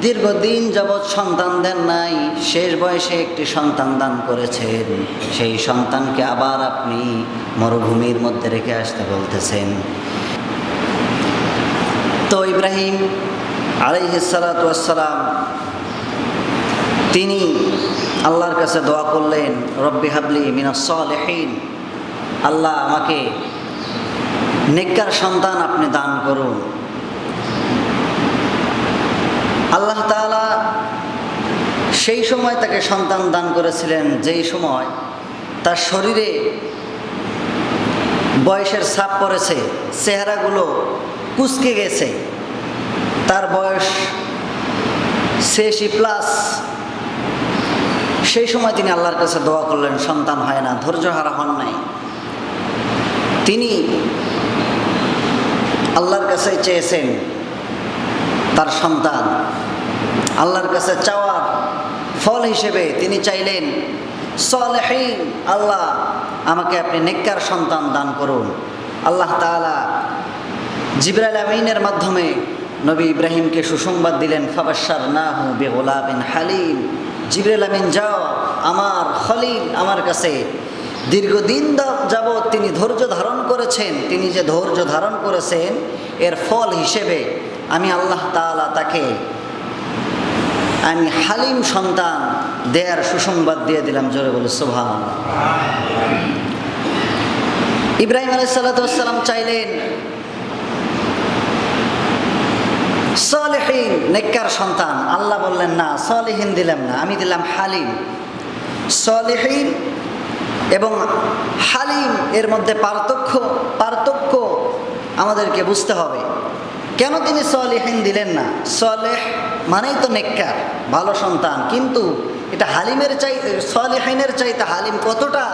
দীর্ঘদিন যাবৎ সন্তান দেন নাই, শেষ বয়সে একটি সন্তান দান করেছেন, সেই সন্তানকে আবার আপনি মরুভূমির মধ্যে রেখে আসতে বলতেছেন। তো ইব্রাহিম আলাইহিস সালাতু ওয়াস সালাম তিনি আল্লাহর কাছে দোয়া করলেন, রব্বি হাবলি মিনাস সালিহিন, আল্লাহ আমাকে নেককার সন্তান আপনি দান করুন। আল্লাহ তাআলা সেই সময় তাকে সন্তান দান করেছিলেন যেই সময় তার শরীরে বয়সের ছাপ পড়েছে, চেহারাগুলো কুঁচকে গেছে, তার বয়স 86+। সেই সময় তিনি আল্লাহর কাছে দোয়া করলেন, সন্তান হয় না, ধৈর্যহারা হন নাই। তিনি আল্লাহর কাছে চেয়েছেন তার সন্তান। আল্লাহর কাছে চাওয়ার ফল হিসেবে তিনি চাইলেন সালেহীন, আল্লাহ আমাকে আপনি নেককার সন্তান দান করুন। আল্লাহ তাআলা জিবরাইল আমিনের মাধ্যমে নবী ইব্রাহিমকে সুসংবাদ দিলেন, ফাবাশশারনাহু বিগুলামিন হালিম, জিবরাইল আমিন যাও, আমার খলিল আমার কাছে দীর্ঘদিন যাবৎ তিনি ধৈর্য ধারণ করেছেন, তিনি যে ধৈর্য ধারণ করেছেন এর ফল হিসেবে আমি আল্লাহ তাআলা তাকে আমি হালিম সন্তান দেয়ার সুসংবাদ দিয়ে দিলাম। জোরে বলে সুবহানাল্লাহ। ইব্রাহিম আলাইহিস সালাতু ওয়াস সালাম চাইলেন সালেহীন, নেককার সন্তান। আল্লাহ বললেন না, সালেহীন দিলাম না, আমি দিলাম হালিম। সালেহীন এবং হালিম এর মধ্যে পার্থক্য আমাদেরকে বুঝতে হবে। কেন তিনি সালেহীন দিলেন না? সালেহ মানেই তো নেককার, ভালো সন্তান, কিন্তু এটা হালিমের সালেহীনের চাইতে হালিম কতটা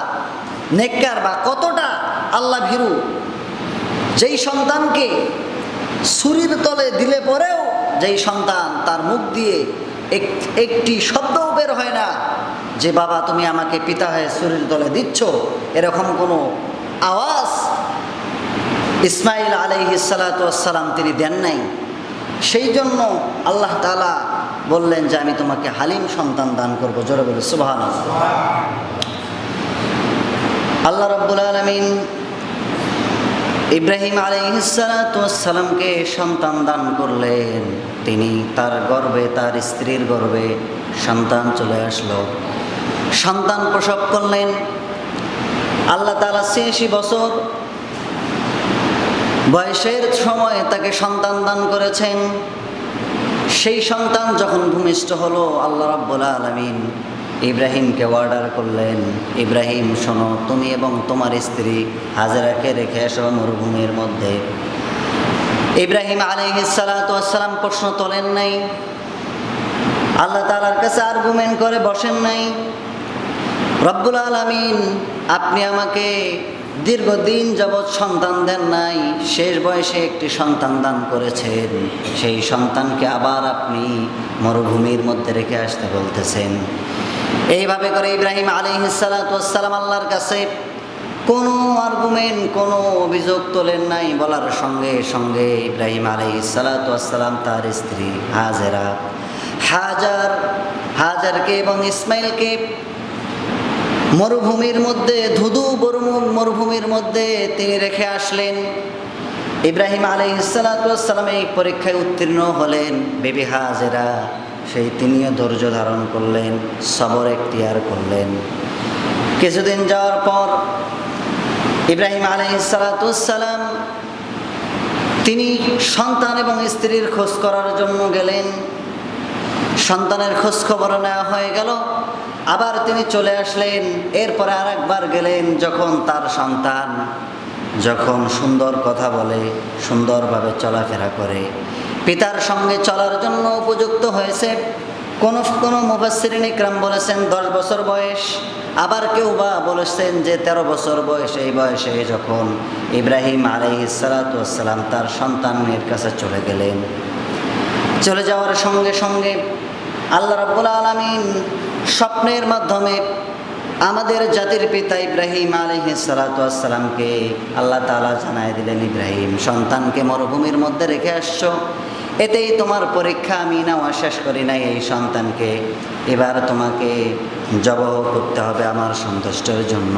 নেককার বা কতটা আল্লাহ ভীরু। যেই সন্তানকে ছুরির তলে দিলে পরেও যেই সন্তান তার মুখ দিয়ে একটি শব্দও বের হয় না যে বাবা তুমি আমাকে পিতা হয়ে ছুরির তলে দিচ্ছ, এরকম কোনো আওয়াজ ইসমাইল আলাইহিস সালাতু ওয়াস সালাম তিনি দেন নাই। সেই জন্য আল্লাহ তাআলা বললেন যে আমি তোমাকে হালিম সন্তান দান করব। জোরে বলে সুবহানাল্লাহ। আল্লাহ রাব্বুল আলামিন ইব্রাহিম আলাইহিস সালাতু ওয়াস সালামকে সন্তান দান করলেন। তিনি তার গর্ভে, তার স্ত্রীর গর্ভে সন্তান চলে আসলো, সন্তান প্রসব করলেন। আল্লাহ তাআলা ৮৬ বছর বয়সের সময় তাকে সন্তান দান করেছেন। সেই সন্তান যখন ভূমিষ্ঠ হলো, আল্লাহ রাব্বুল আলামিন ইব্রাহিমকে অর্ডার করলেন, ইব্রাহিম শোনো, তুমি এবং তোমার স্ত্রী হাজেরাকে রেখে এসো মরুভূমির মধ্যে। ইব্রাহিম আলাইহিস সালাতু ওয়াস সালাম প্রশ্ন তোলেন নাই, আল্লাহ তাআলার কাছে আর্গুমেন্ট করে বসেন নাই। রব্বুল আলামিন আপনি আমাকে দীর্ঘদিন যাবৎ সন্তান দেন নাই, শেষ বয়সে একটি সন্তান দান করেছেন, সেই সন্তানকে আবার আপনি মরুভূমির মধ্যে রেখে আসতে বলতেছেন। এইভাবে করে ইব্রাহিম আলাইহিস সালাতু ওয়াস সালাম আল্লাহর কাছে কোনো আর্গুমেন্ট, কোনো অভিযোগ তোলেন নাই। বলার সঙ্গে সঙ্গে ইব্রাহিম আলাইহিস সালাতু ওয়াস সালাম তার স্ত্রী হাজারকে এবং ইসমাইলকে মরুভূমির মধ্যে, ধুধু মরুভূমির মধ্যে তিনি রেখে আসলেন। ইব্রাহিম আলাইহিস সালাতু ওয়াস সালাম এই পরীক্ষায় উত্তীর্ণ হলেন। বিবি হাজেরা তিনিও ধৈর্য ধারণ করলেন, সবর এখতিয়ার করলেন। কিছুদিন যাওয়ার পর ইব্রাহিম আলাইহিস সালাতু ওয়াস সালাম তিনি সন্তান এবং স্ত্রীর খোঁজ করার জন্য গেলেন। সন্তানের খোঁজ খবর নেওয়া হয়ে গেল, আবার তিনি চলে আসলেন। এরপরে আরেকবার গেলেন, যখন তার সন্তান যখন সুন্দর কথা বলে, সুন্দরভাবে চলাফেরা করে, পিতার সঙ্গে চলার জন্য উপযুক্ত হয়েছে। কোনো মুফাসসিরিন ইকরাম বলেছেন 10 বছর বয়স, আবার কেউ বা বলেছেন যে 13 বছর বয়স। এই বয়সে যখন ইব্রাহিম আলাইহিস সালাতু ওয়াস সালাম তার সন্তানের কাছে চলে গেলেন, চলে যাওয়ার সঙ্গে সঙ্গে আল্লাহ রাব্বুল আলামিন স্বপ্নের মাধ্যমে আমাদের জাতির পিতা ইব্রাহিম আলাইহিস সালাতু ওয়াস সালামকে আল্লাহ তাআলা জানায় দিলেন, ইব্রাহিম সন্তানকে মরুভূমির মধ্যে রেখে আসছো, এতেই তোমার পরীক্ষা আমি নেওয়া শেষ করি নাই এই সন্তানকে, এবার তোমাকে জবাহ করতে হবে আমার সন্তুষ্টের জন্য।